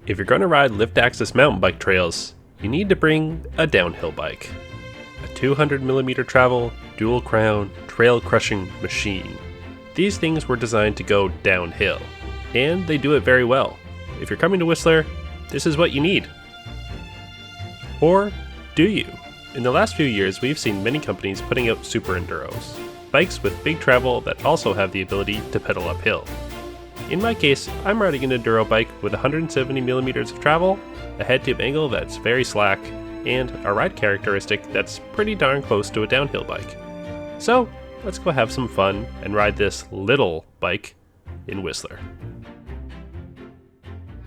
If you're going to ride lift access mountain bike trails, you need to bring a downhill bike. A 200mm travel, dual crown, trail crushing machine. These things were designed to go downhill, and they do it very well. If you're coming to Whistler, this is what you need. Or do you? In the last few years, we've seen many companies putting out super enduros, bikes with big travel that also have the ability to pedal uphill. In my case, I'm riding an enduro bike with 170mm of travel, a head tube angle that's very slack, and a ride characteristic that's pretty darn close to a downhill bike. So, let's go have some fun and ride this little bike in Whistler.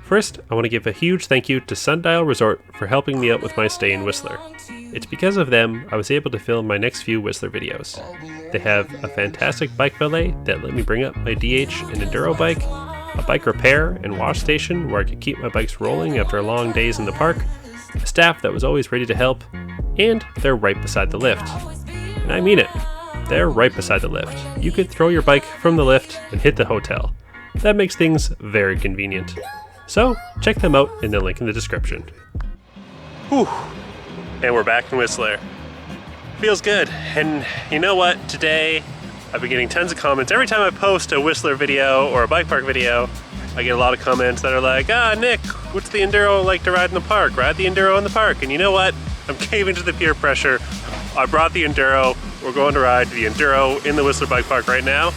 First, I want to give a huge thank you to Sundial Resort for helping me out with my stay in Whistler. It's because of them I was able to film my next few Whistler videos. They have a fantastic bike valet that let me bring up my DH and enduro bike, a bike repair and wash station where I could keep my bikes rolling after long days in the park, a staff that was always ready to help, and they're right beside the lift. And I mean it, they're right beside the lift. You could throw your bike from the lift and hit the hotel. That makes things very convenient. So, check them out in the link in the description. Whew. And we're back in Whistler. Feels good. And you know what? Today, I've been getting tons of comments. Every time I post a Whistler video or a bike park video, I get a lot of comments that are like, Nick, what's the enduro like to ride in the park? Ride the enduro in the park. And you know what? I'm caving to the peer pressure. I brought the enduro. We're going to ride the enduro in the Whistler Bike Park right now.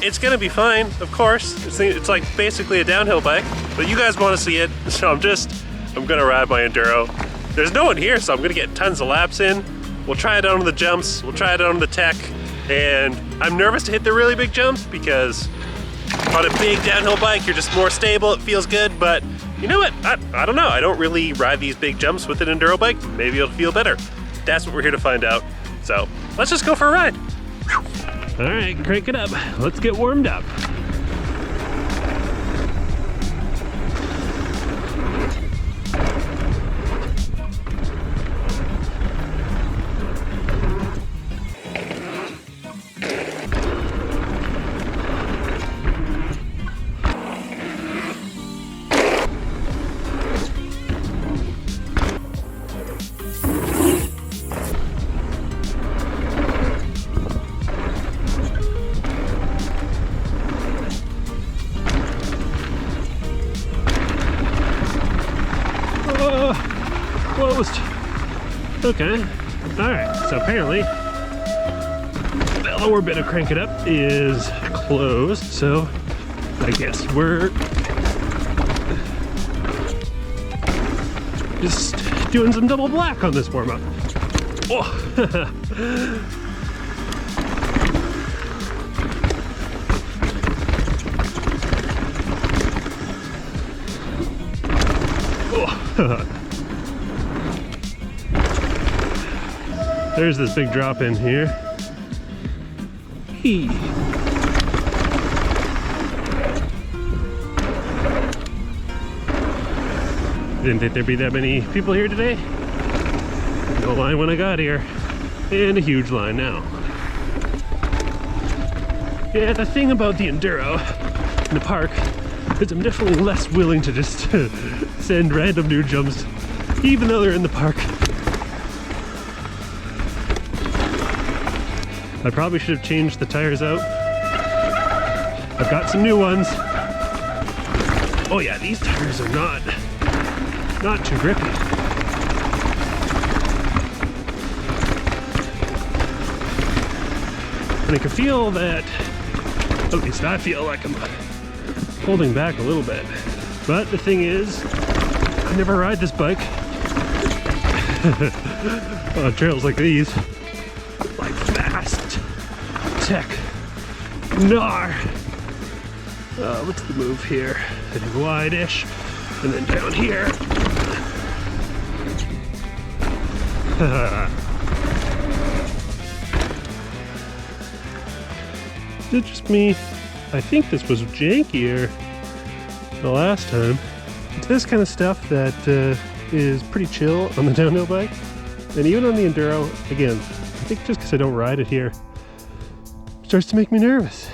It's gonna be fine, of course. It's like basically a downhill bike, but you guys want to see it, so I'm gonna ride my enduro. There's no one here, so I'm gonna get tons of laps in. We'll try it out on the jumps, we'll try it out on the tech, and I'm nervous to hit the really big jumps because on a big downhill bike, you're just more stable, it feels good, but you know what? I don't know. I don't really ride these big jumps with an enduro bike. Maybe it'll feel better. That's what we're here to find out. So let's just go for a ride. All right, crank it up. Let's get warmed up. Closed. Okay. Alright, so apparently the lower bit of Crank It Up is closed, so I guess we're just doing some double black on this warm-up. Oh. Oh. There's this big drop in here. Didn't think there'd be that many people here today. No line when I got here, and a huge line now. Yeah, the thing about the enduro in the park is I'm definitely less willing to just send random new jumps, even though they're in the park. I probably should have changed the tires out. I've got some new ones. Oh yeah, these tires are not too grippy. And I can feel that, at least I feel like I'm holding back a little bit. But the thing is, I never ride this bike on trails like these. Like fast tech. Gnar. What's the move here? Heading wide-ish, and then down here. Is it just me? I think this was jankier the last time. It's this kind of stuff that is pretty chill on the downhill bike, and even on the enduro. Again, I think just because I don't ride it here, it starts to make me nervous.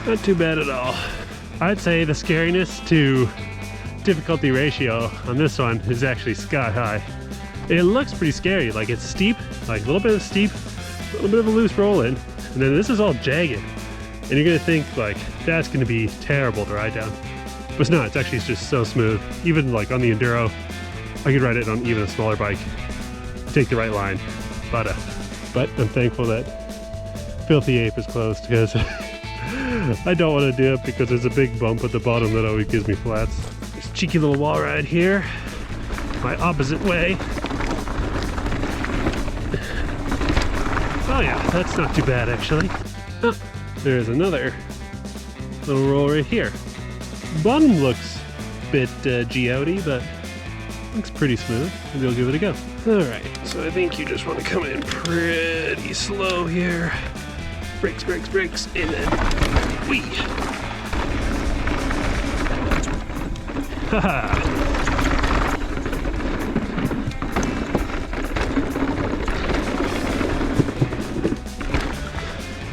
Not too bad at all. I'd say the scariness to difficulty ratio on this one is actually sky high. It looks pretty scary, like it's steep, like a little bit of steep, a little bit of a loose roll in, and then this is all jagged. And you're gonna think like, that's gonna be terrible to ride down. But it's not, it's actually just so smooth. Even like on the Enduro, I could ride it on even a smaller bike, take the right line. But I'm thankful that Filthy Ape is closed because I don't want to do it because there's a big bump at the bottom that always gives me flats. There's a cheeky little wall ride here, my opposite way. Oh yeah, that's not too bad actually. There's another little roll right here. Bottom looks a bit geode-y, but looks pretty smooth. Maybe I'll give it a go. Alright, so I think you just want to come in pretty slow here. Brakes, brakes, brakes, and then whee! Haha!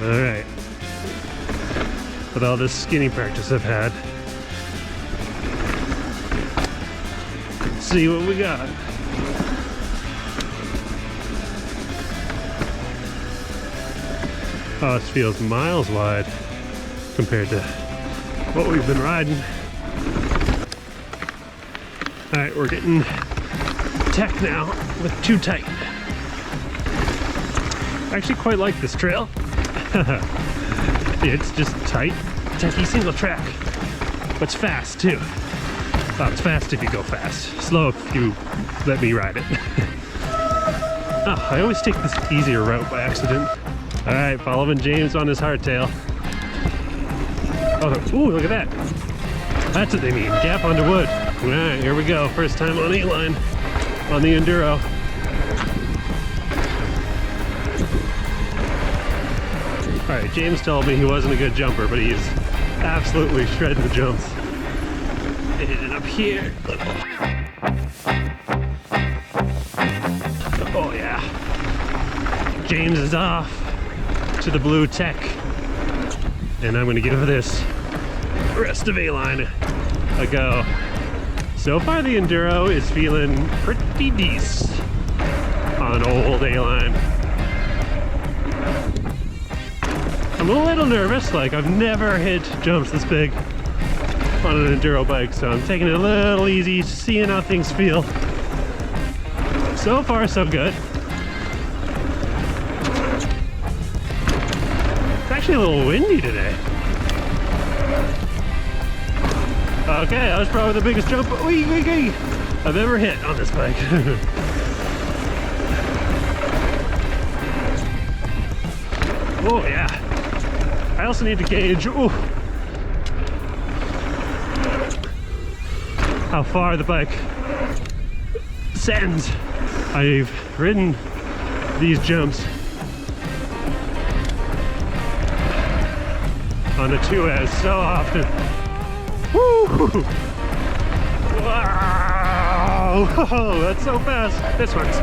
Alright. With all this skinny practice I've had, let's see what we got. Oh, this feels miles wide compared to what we've been riding. Alright, we're getting tech now with too tight. I actually quite like this trail. It's just tight, techy single track. But it's fast too. Oh, it's fast if you go fast. Slow if you let me ride it. Oh, I always take this easier route by accident. Alright, following James on his hardtail. Oh, ooh, look at that. That's what they mean, gap onto wood. Alright, here we go. First time on A-line on the Enduro. Alright, James told me he wasn't a good jumper, but he's absolutely shredding the jumps. And up here. Oh yeah. James is off to the blue tech. And I'm gonna give this rest of A-line a go. So far the Enduro is feeling pretty decent on old A-line. I'm a little nervous, like I've never hit jumps this big on an Enduro bike, so I'm taking it a little easy, seeing how things feel. So far so good. It's actually a little windy today. Okay, that was probably the biggest jump I've ever hit on this bike. Oh yeah. I also need to gauge how far the bike sends. I've ridden these jumps on the 2S so often. Woo! Wow! Whoa, that's so fast. This one's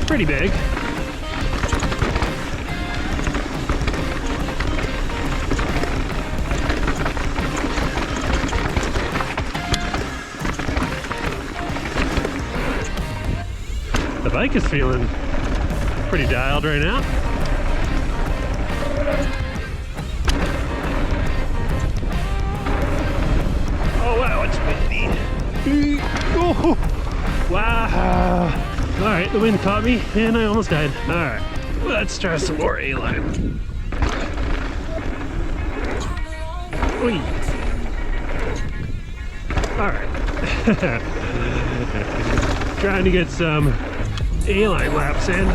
pretty big. The bike is feeling pretty dialed right now. Oh wow, it's windy. Oh, wow. Alright, the wind caught me and I almost died. Alright, let's try some more A-line. Alright. Trying to get some A-line laps in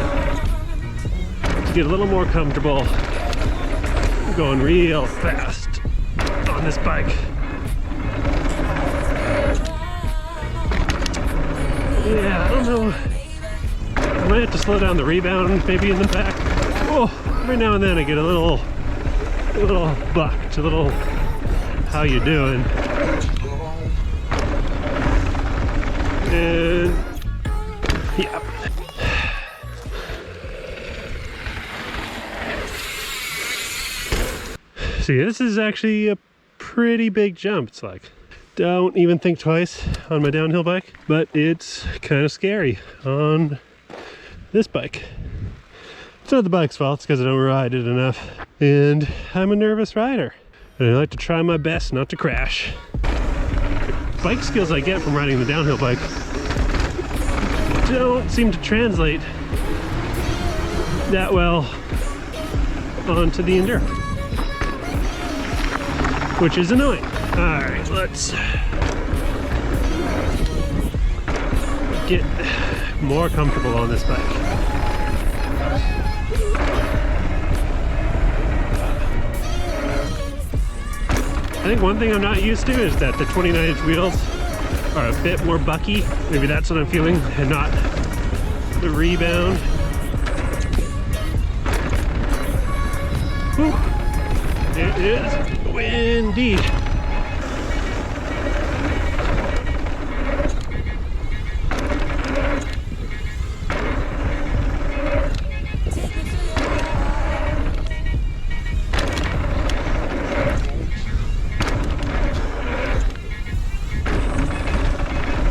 to get a little more comfortable. I'm going real fast on this bike. Yeah, I don't know. I might have to slow down the rebound maybe in the back. Oh, every now and then I get a little bucked, a little how you doing. And yeah. See, this is actually a pretty big jump. It's like, don't even think twice on my downhill bike, but it's kind of scary on this bike. It's not the bike's fault, it's because I don't ride it enough. And I'm a nervous rider. And I like to try my best not to crash. Bike skills I get from riding the downhill bike don't seem to translate that well onto the Enduro, which is annoying. All right, let's get more comfortable on this bike. I think one thing I'm not used to is that the 29-inch wheels are a bit more bucky. Maybe that's what I'm feeling, and not the rebound. Whew. It is windy.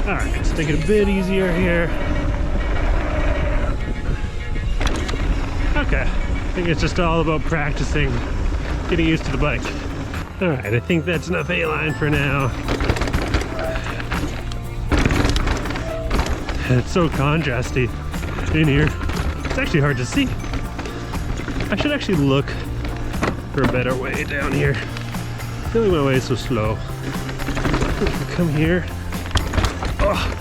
Alright, let's take it a bit easier here. Okay, I think it's just all about practicing, getting used to the bike. Alright, I think that's enough A-line for now. It's so contrasty in here. It's actually hard to see. I should actually look for a better way down here. I feel like my way is so slow. Come here. Oh.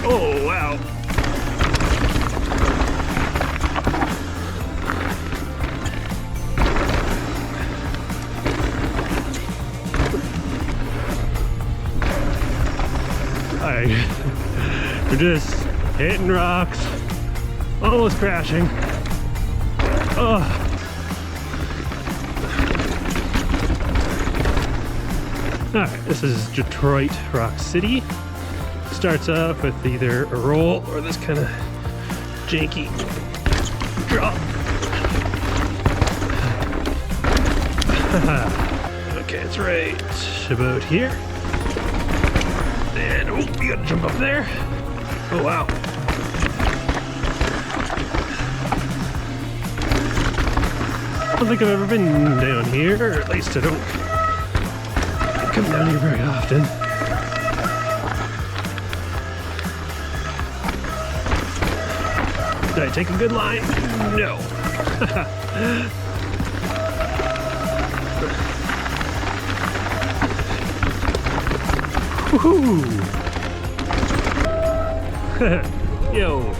Oh, wow. We're just hitting rocks, almost crashing. Oh. Alright, this is Detroit Rock City. Starts off with either a roll or this kind of janky drop. Okay, it's right about here. And oh, you gotta jump up there. Oh wow. I don't think I've ever been down here, or at least I don't come down here very often. Did I take a good line? No. Woohoo! Yo.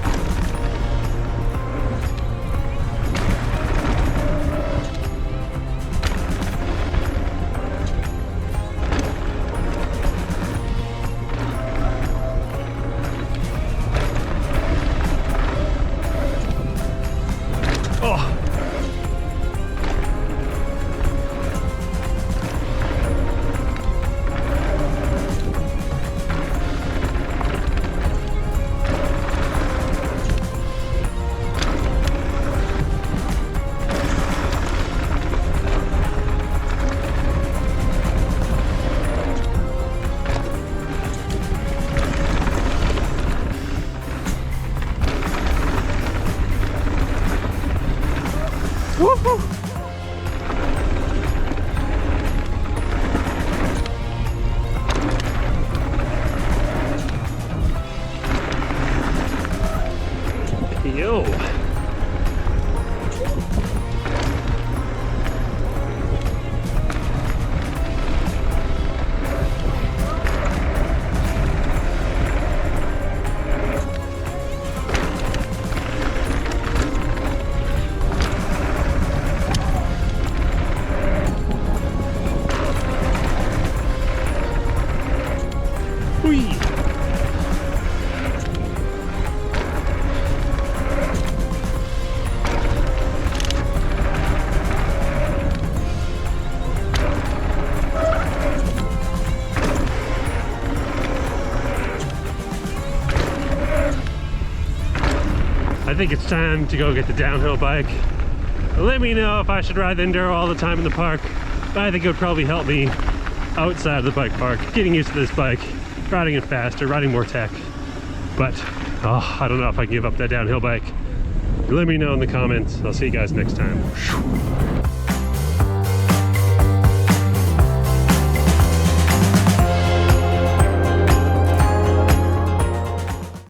Woohoo! Yo. I think it's time to go get the downhill bike. Let me know if I should ride the Enduro all the time in the park. I think it would probably help me outside of the bike park, getting used to this bike, riding it faster, riding more tech. But, oh, I don't know if I can give up that downhill bike. Let me know in the comments. I'll see you guys next time.